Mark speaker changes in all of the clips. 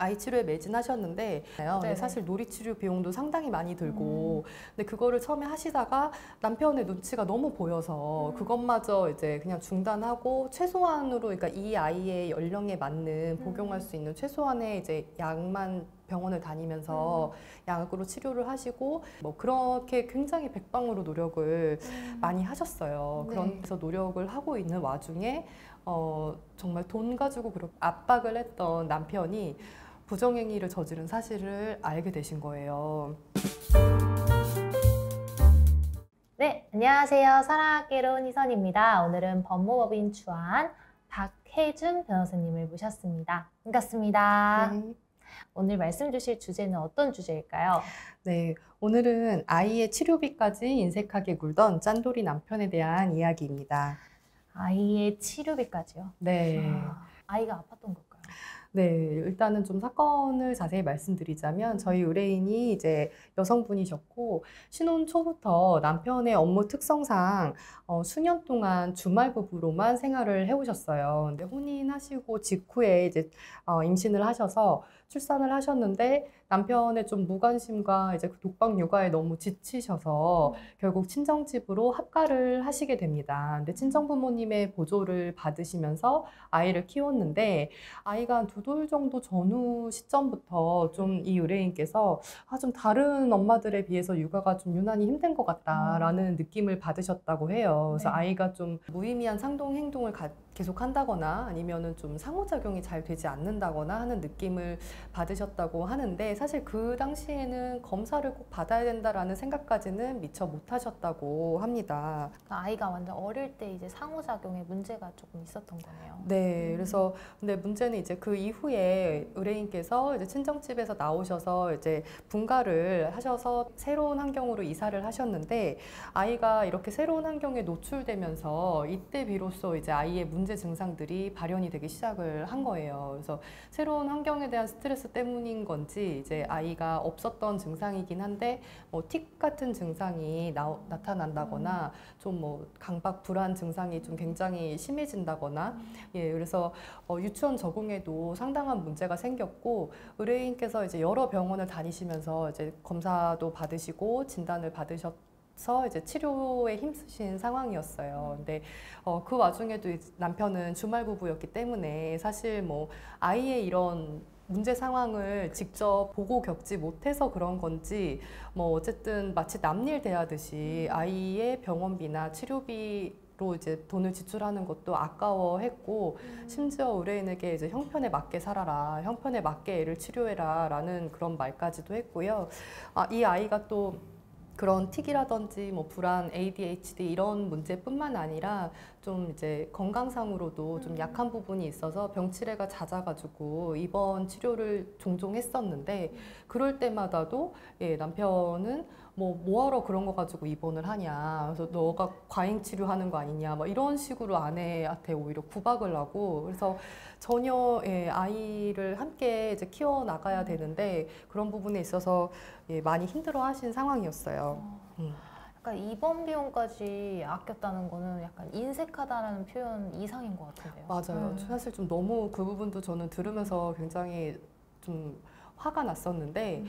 Speaker 1: 아이 치료에 매진하셨는데 근데 사실 놀이 치료 비용도 상당히 많이 들고 근데 그거를 처음에 하시다가 남편의 눈치가 너무 보여서 그것마저 이제 그냥 중단하고 최소한으로 그러니까 이 아이의 연령에 맞는 복용할 수 있는 최소한의 이제 약만 병원을 다니면서 약으로 치료를 하시고 뭐 그렇게 굉장히 백방으로 노력을 많이 하셨어요. 그러면서 노력을 하고 있는 와중에 정말 돈 가지고 그렇게 압박을 했던 남편이 부정행위를 저지른 사실을 알게 되신 거예요.
Speaker 2: 네, 안녕하세요. 사랑학개론 희선입니다. 오늘은 법무법인 추안 박혜준 변호사님을 모셨습니다. 반갑습니다.
Speaker 1: 네.
Speaker 2: 오늘 말씀 주실 주제는 어떤 주제일까요?
Speaker 1: 네, 오늘은 아이의 치료비까지 인색하게 굴던 짠돌이 남편에 대한 이야기입니다.
Speaker 2: 아이의 치료비까지요?
Speaker 1: 네.
Speaker 2: 아이가 아팠던 걸까요?
Speaker 1: 네, 일단은 좀 사건을 자세히 말씀드리자면 저희 의뢰인이 이제 여성분이셨고 신혼 초부터 남편의 업무 특성상 수년 동안 주말 부부로만 생활을 해오셨어요. 근데 혼인하시고 직후에 이제 임신을 하셔서 출산을 하셨는데 남편의 좀 무관심과 이제 그 독박 육아에 너무 지치셔서 결국 친정집으로 합가를 하시게 됩니다. 근데 친정 부모님의 보조를 받으시면서 아이를 키웠는데 아이가 한 2돌 정도 전후 시점부터 좀 이 의뢰인께서 좀 다른 엄마들에 비해서 육아가 좀 유난히 힘든 것 같다라는 느낌을 받으셨다고 해요. 그래서 아이가 좀 무의미한 상동 행동을 계속 한다거나 아니면은 좀 상호작용이 잘 되지 않는다거나 하는 느낌을 받으셨다고 하는데 사실 그 당시에는 검사를 꼭 받아야 된다라는 생각까지는 미처 못 하셨다고 합니다.
Speaker 2: 그러니까 아이가 완전 어릴 때 이제 상호작용에 문제가 조금 있었던 거네요.
Speaker 1: 네, 그래서 근데 문제는 이제 그 이후에 의뢰인께서 이제 친정집에서 나오셔서 이제 분가를 하셔서 새로운 환경으로 이사를 하셨는데 아이가 이렇게 새로운 환경에 노출되면서 이때 비로소 이제 아이의 문제 증상들이 발현이 되기 시작을 한 거예요. 그래서 새로운 환경에 대한 스트레스 때문인 건지 이제 아이가 없었던 증상이긴 한데 뭐 틱 같은 증상이 나타난다거나 좀 뭐 강박 불안 증상이 좀 굉장히 심해진다거나 예, 그래서 유치원 적응에도 상당한 문제가 생겼고 의뢰인께서 이제 여러 병원을 다니시면서 이제 검사도 받으시고 진단을 받으셔서 이제 치료에 힘쓰신 상황이었어요. 근데 그 와중에도 남편은 주말 부부였기 때문에 사실 뭐 아이의 이런 문제 상황을 직접 보고 겪지 못해서 그런 건지 뭐 어쨌든 마치 남일 대하듯이 아이의 병원비나 치료비로 이제 돈을 지출하는 것도 아까워했고 심지어 의뢰인에게 이제 형편에 맞게 살아라, 형편에 맞게 애를 치료해라 라는 그런 말까지도 했고요. 이 아이가 또 그런 틱이라든지 뭐 불안, ADHD 이런 문제뿐만 아니라 좀 이제 건강상으로도 좀 약한 부분이 있어서 병치레가 잦아가지고 입원 치료를 종종 했었는데 그럴 때마다도 예, 남편은 뭐하러 그런 거 가지고 입원을 하냐, 그래서 너가 과잉 치료하는 거 아니냐, 뭐 이런 식으로 아내한테 오히려 구박을 하고 그래서 전혀 예, 아이를 함께 이제 키워 나가야 되는데 그런 부분에 있어서 예, 많이 힘들어하신 상황이었어요.
Speaker 2: 약간 입원 비용까지 아꼈다는 거는 약간 인색하다라는 표현 이상인 것 같은데요.
Speaker 1: 맞아요. 사실 좀 너무 그 부분도 저는 들으면서 굉장히 좀 화가 났었는데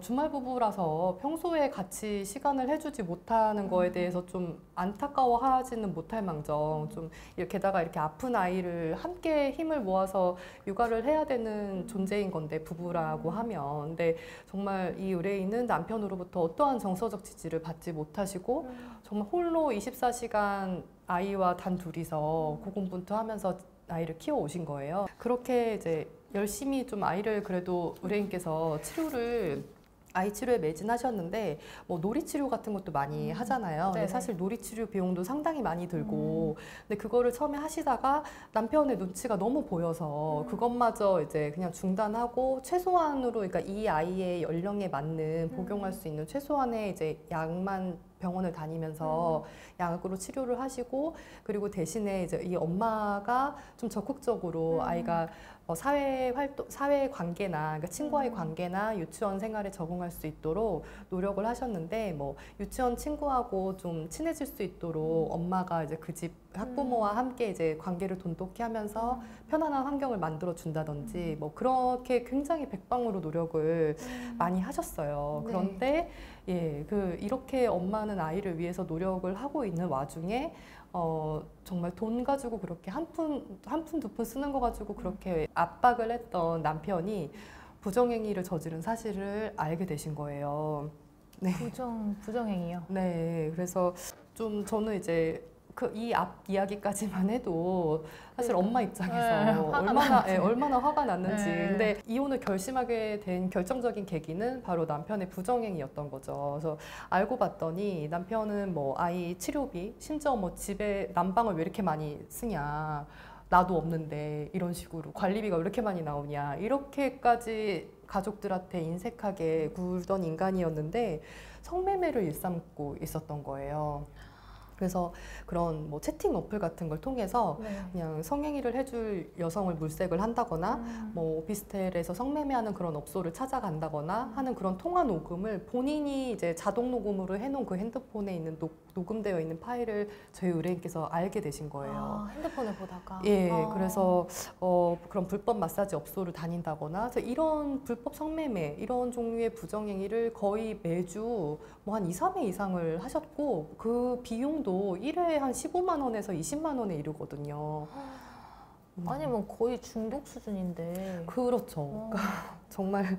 Speaker 1: 주말 부부라서 평소에 같이 시간을 해주지 못하는 거에 대해서 좀 안타까워하지는 못할 망정 좀 게다가 이렇게 아픈 아이를 함께 힘을 모아서 육아를 해야 되는 존재인 건데 부부라고 하면 근데 정말 이 의뢰인은 남편으로부터 어떠한 정서적 지지를 받지 못하시고 정말 홀로 24시간 아이와 단 둘이서 고군분투하면서 아이를 키워 오신 거예요. 그렇게 이제 열심히 좀 아이를 그래도 의뢰인께서 아이 치료에 매진하셨는데 뭐 놀이 치료 같은 것도 많이 하잖아요. 근데 사실 놀이 치료 비용도 상당히 많이 들고 근데 그거를 처음에 하시다가 남편의 눈치가 너무 보여서 그것마저 이제 그냥 중단하고 최소한으로 그러니까 이 아이의 연령에 맞는 복용할 수 있는 최소한의 이제 약만 병원을 다니면서 약으로 치료를 하시고 그리고 대신에 이제 이 엄마가 좀 적극적으로 아이가 사회 활동, 사회 관계나 그러니까 친구와의 관계나 유치원 생활에 적응할 수 있도록 노력을 하셨는데 뭐 유치원 친구하고 좀 친해질 수 있도록 엄마가 이제 그 집 학부모와 함께 이제 관계를 돈독히 하면서 편안한 환경을 만들어 준다든지 뭐 그렇게 굉장히 백방으로 노력을 많이 하셨어요.
Speaker 2: 네.
Speaker 1: 그런데 예, 이렇게 엄마는 아이를 위해서 노력을 하고 있는 와중에 정말 돈 가지고 그렇게 한 푼, 두 푼 쓰는 거 가지고 그렇게 압박을 했던 남편이 부정행위를 저지른 사실을 알게 되신 거예요. 네.
Speaker 2: 부정행위요.
Speaker 1: 네. 그래서 좀 저는 이제 이 앞 이야기까지만 해도 사실 엄마 입장에서 얼마나 화가 났는지.
Speaker 2: 네.
Speaker 1: 근데 이혼을 결심하게 된 결정적인 계기는 바로 남편의 부정행위였던 거죠. 그래서 알고 봤더니 남편은 뭐 아이 치료비, 심지어 뭐 집에 난방을 왜 이렇게 많이 쓰냐. 나도 없는데 이런 식으로 관리비가 왜 이렇게 많이 나오냐. 이렇게까지 가족들한테 인색하게 굴던 인간이었는데 성매매를 일삼고 있었던 거예요. 그래서 그런 뭐 채팅 어플 같은 걸 통해서
Speaker 2: 네.
Speaker 1: 그냥 성행위를 해줄 여성을 물색을 한다거나 뭐 오피스텔에서 성매매하는 그런 업소를 찾아간다거나 하는 그런 통화 녹음을 본인이 이제 자동 녹음으로 해놓은 그 핸드폰에 있는 녹음되어 있는 파일을 저희 의뢰인께서 알게 되신 거예요.
Speaker 2: 아, 핸드폰을 보다가.
Speaker 1: 예, 그래서 그런 불법 마사지 업소를 다닌다거나 그래서 이런 불법 성매매 이런 종류의 부정행위를 거의 매주 뭐 한 2, 3회 이상을 하셨고 그 비용도 1회에 한 15만 원에서 20만 원에 이르거든요.
Speaker 2: 아니면 거의 중독 수준인데.
Speaker 1: 그렇죠. 정말.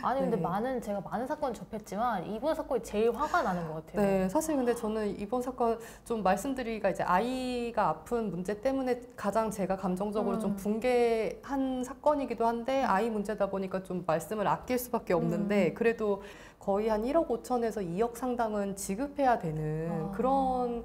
Speaker 2: 아니 근데
Speaker 1: 네.
Speaker 2: 제가 많은 사건 접했지만 이번 사건이 제일 화가 나는 것 같아요.
Speaker 1: 네, 사실 근데 저는 이번 사건 좀 말씀드리기가 이제 아이가 아픈 문제 때문에 가장 제가 감정적으로 좀 붕괴한 사건이기도 한데 아이 문제다 보니까 좀 말씀을 아낄 수밖에 없는데 그래도 거의 한 1억 5천에서 2억 상당은 지급해야 되는 그런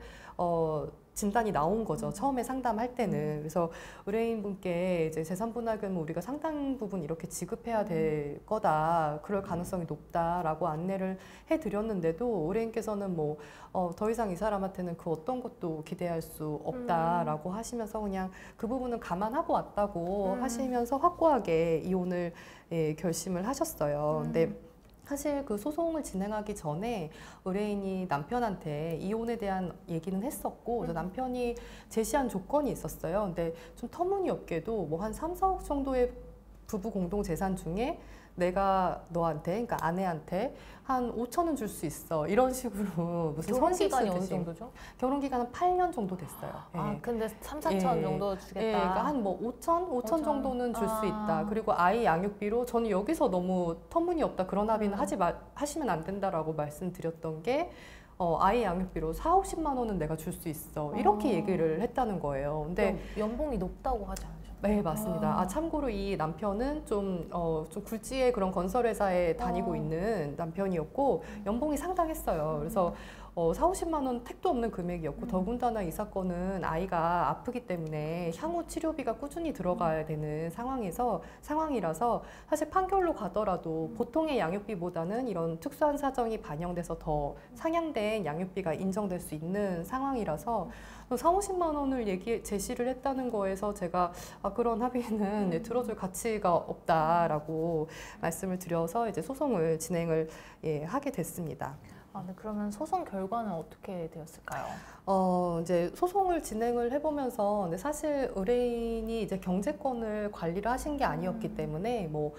Speaker 1: 진단이 나온 거죠. 처음에 상담할 때는. 그래서 의뢰인분께 이제 재산분할금을 우리가 상당 부분 이렇게 지급해야 될 거다. 그럴 가능성이 높다라고 안내를 해드렸는데도 의뢰인께서는 뭐 더 이상 이 사람한테는 그 어떤 것도 기대할 수 없다라고 하시면서 그냥 그 부분은 감안하고 왔다고 하시면서 확고하게 이혼을 결심을 하셨어요. 근데 사실 그 소송을 진행하기 전에 의뢰인이 남편한테 이혼에 대한 얘기는 했었고 그래서 남편이 제시한 조건이 있었어요. 근데 좀 터무니없게도 뭐 한 3, 4억 정도의 부부 공동 재산 중에 내가 너한테, 그러니까 아내한테 한 5천은 줄 수 있어. 이런 식으로 무슨
Speaker 2: 결혼
Speaker 1: 선심
Speaker 2: 기간이 어느
Speaker 1: 쓰듯이.
Speaker 2: 정도죠?
Speaker 1: 결혼 기간은 8년 정도 됐어요.
Speaker 2: 아
Speaker 1: 예.
Speaker 2: 근데 3, 4천
Speaker 1: 예.
Speaker 2: 정도 주겠다.
Speaker 1: 예, 그러니까 한 뭐 5천 정도는 줄 수 있다. 그리고 아이 양육비로 저는 여기서 너무 터무니없다. 그런 합의는 하시면 안 된다라고 말씀드렸던 게 아이 양육비로 4, 50만 원은 내가 줄 수 있어. 이렇게 얘기를 했다는 거예요. 근데
Speaker 2: 연봉이 높다고 하지 않으셨나요?
Speaker 1: 네, 맞습니다.
Speaker 2: 아.
Speaker 1: 참고로 이 남편은 좀 굴지의 그런 건설회사에 다니고 있는 남편이었고, 연봉이 상당했어요. 그래서 4, 50만 원 택도 없는 금액이었고, 더군다나 이 사건은 아이가 아프기 때문에 향후 치료비가 꾸준히 들어가야 되는 상황이라서 사실 판결로 가더라도 보통의 양육비보다는 이런 특수한 사정이 반영돼서 더 상향된 양육비가 인정될 수 있는 상황이라서 4, 50만 원을 제시를 했다는 거에서 제가 그런 합의는 들어줄 가치가 없다라고 말씀을 드려서 이제 소송을 진행을 하게 됐습니다.
Speaker 2: 네, 그러면 소송 결과는 어떻게 되었을까요?
Speaker 1: 이제 소송을 진행을 해보면서 근데 사실 의뢰인이 이제 경제권을 관리를 하신 게 아니었기 때문에 뭐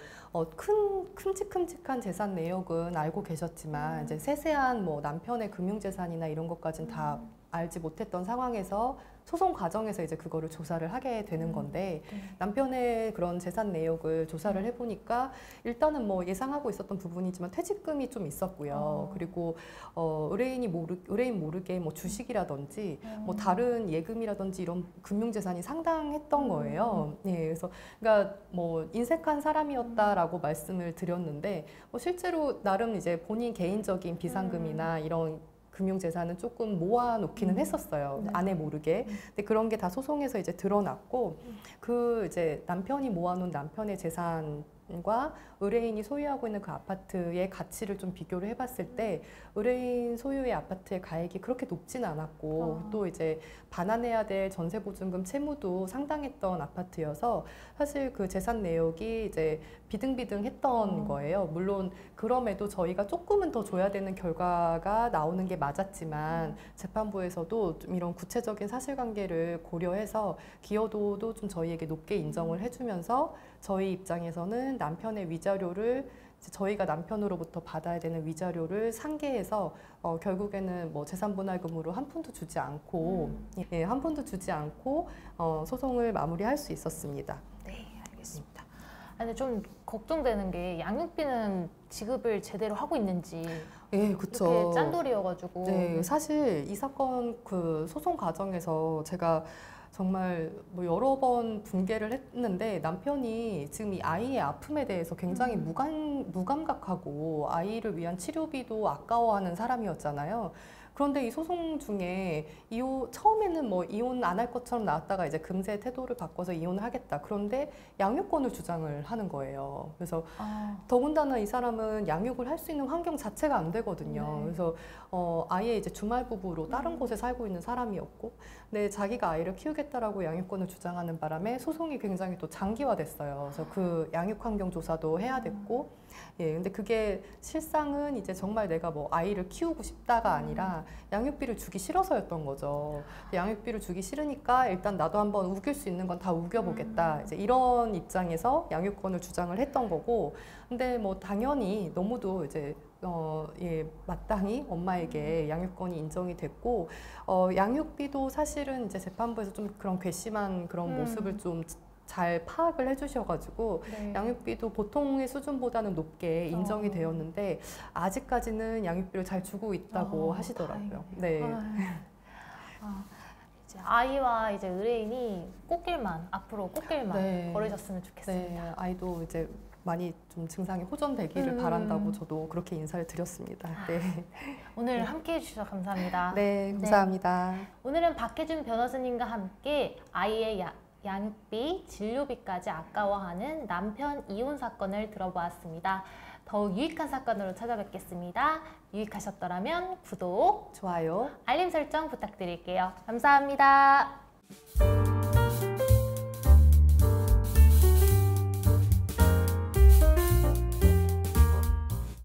Speaker 1: 큼직큼직한 재산 내역은 알고 계셨지만 이제 세세한 뭐 남편의 금융재산이나 이런 것까지는 다 알지 못했던 상황에서 소송 과정에서 이제 그거를 조사를 하게 되는 건데 남편의 그런 재산 내역을 조사를 해보니까 일단은 뭐 예상하고 있었던 부분이지만 퇴직금이 좀 있었고요. 그리고 의뢰인 모르게 뭐 주식이라든지 뭐 다른 예금이라든지 이런 금융재산이 상당했던 거예요. 예, 그래서 그러니까 뭐 인색한 사람이었다라고 말씀을 드렸는데 뭐 실제로 나름 이제 본인 개인적인 비상금이나 이런 금융재산은 조금 모아놓기는 했었어요.
Speaker 2: 네.
Speaker 1: 아내 모르게. 근데 그런 게 다 소송에서 이제 드러났고, 그 이제 남편이 모아놓은 남편의 재산 과 의뢰인이 소유하고 있는 그 아파트의 가치를 좀 비교를 해봤을 때 의뢰인 소유의 아파트의 가액이 그렇게 높지는 않았고 또 이제 반환해야 될 전세보증금 채무도 상당했던 아파트여서 사실 그 재산 내역이 이제 비등비등했던 거예요. 물론 그럼에도 저희가 조금은 더 줘야 되는 결과가 나오는 게 맞았지만 재판부에서도 좀 이런 구체적인 사실관계를 고려해서 기여도도 좀 저희에게 높게 인정을 해주면서 저희 입장에서는 남편의 위자료를 저희가 남편으로부터 받아야 되는 위자료를 상계해서 결국에는 뭐 재산분할금으로 한 푼도 주지 않고 한 푼도 주지 않고 소송을 마무리할 수 있었습니다.
Speaker 2: 네, 알겠습니다. 근데 좀 걱정되는 게 양육비는 지급을 제대로 하고 있는지.
Speaker 1: 예, 그쵸.
Speaker 2: 이렇게 짠돌이여가지고.
Speaker 1: 네, 사실 이 사건 그 소송 과정에서 제가 정말 뭐 여러 번 붕괴를 했는데 남편이 지금 이 아이의 아픔에 대해서 굉장히 무감각하고 아이를 위한 치료비도 아까워하는 사람이었잖아요. 그런데 이 소송 중에 처음에는 뭐 이혼 안 할 것처럼 나왔다가 이제 금세 태도를 바꿔서 이혼을 하겠다. 그런데 양육권을 주장을 하는 거예요. 그래서 더군다나 이 사람은 양육을 할 수 있는 환경 자체가 안 되거든요.
Speaker 2: 네.
Speaker 1: 그래서 아예 이제 주말 부부로 다른 곳에 살고 있는 사람이었고, 근데 자기가 아이를 키우겠다라고 양육권을 주장하는 바람에 소송이 굉장히 또 장기화됐어요. 그래서 그 양육 환경 조사도 해야 됐고, 예, 근데 그게 실상은 이제 정말 내가 뭐 아이를 키우고 싶다가 아니라 양육비를 주기 싫어서였던 거죠. 양육비를 주기 싫으니까 일단 나도 한번 우길 수 있는 건 다 우겨보겠다. 이제 이런 입장에서 양육권을 주장을 했던 거고, 근데 뭐 당연히 너무도 이제 예, 마땅히 엄마에게 양육권이 인정이 됐고, 양육비도 사실은 이제 재판부에서 좀 그런 괘씸한 그런 모습을 좀 잘 파악을 해주셔가지고
Speaker 2: 네.
Speaker 1: 양육비도 보통의 수준보다는 높게 인정이 되었는데 아직까지는 양육비를 잘 주고 있다고 하시더라고요. 네.
Speaker 2: 이제 아이와 이제 의뢰인이 앞으로 꽃길만
Speaker 1: 네.
Speaker 2: 걸으셨으면 좋겠습니다.
Speaker 1: 네, 아이도 이제 많이 좀 증상이 호전되기를 바란다고 저도 그렇게 인사를 드렸습니다. 네.
Speaker 2: 오늘 함께 해주셔서 감사합니다.
Speaker 1: 네, 감사합니다.
Speaker 2: 오늘은 박혜준 변호사님과 함께 아이의 양육비, 진료비까지 아까워하는 남편 이혼 사건을 들어보았습니다. 더욱 유익한 사건으로 찾아뵙겠습니다. 유익하셨더라면 구독,
Speaker 1: 좋아요,
Speaker 2: 알림 설정 부탁드릴게요. 감사합니다.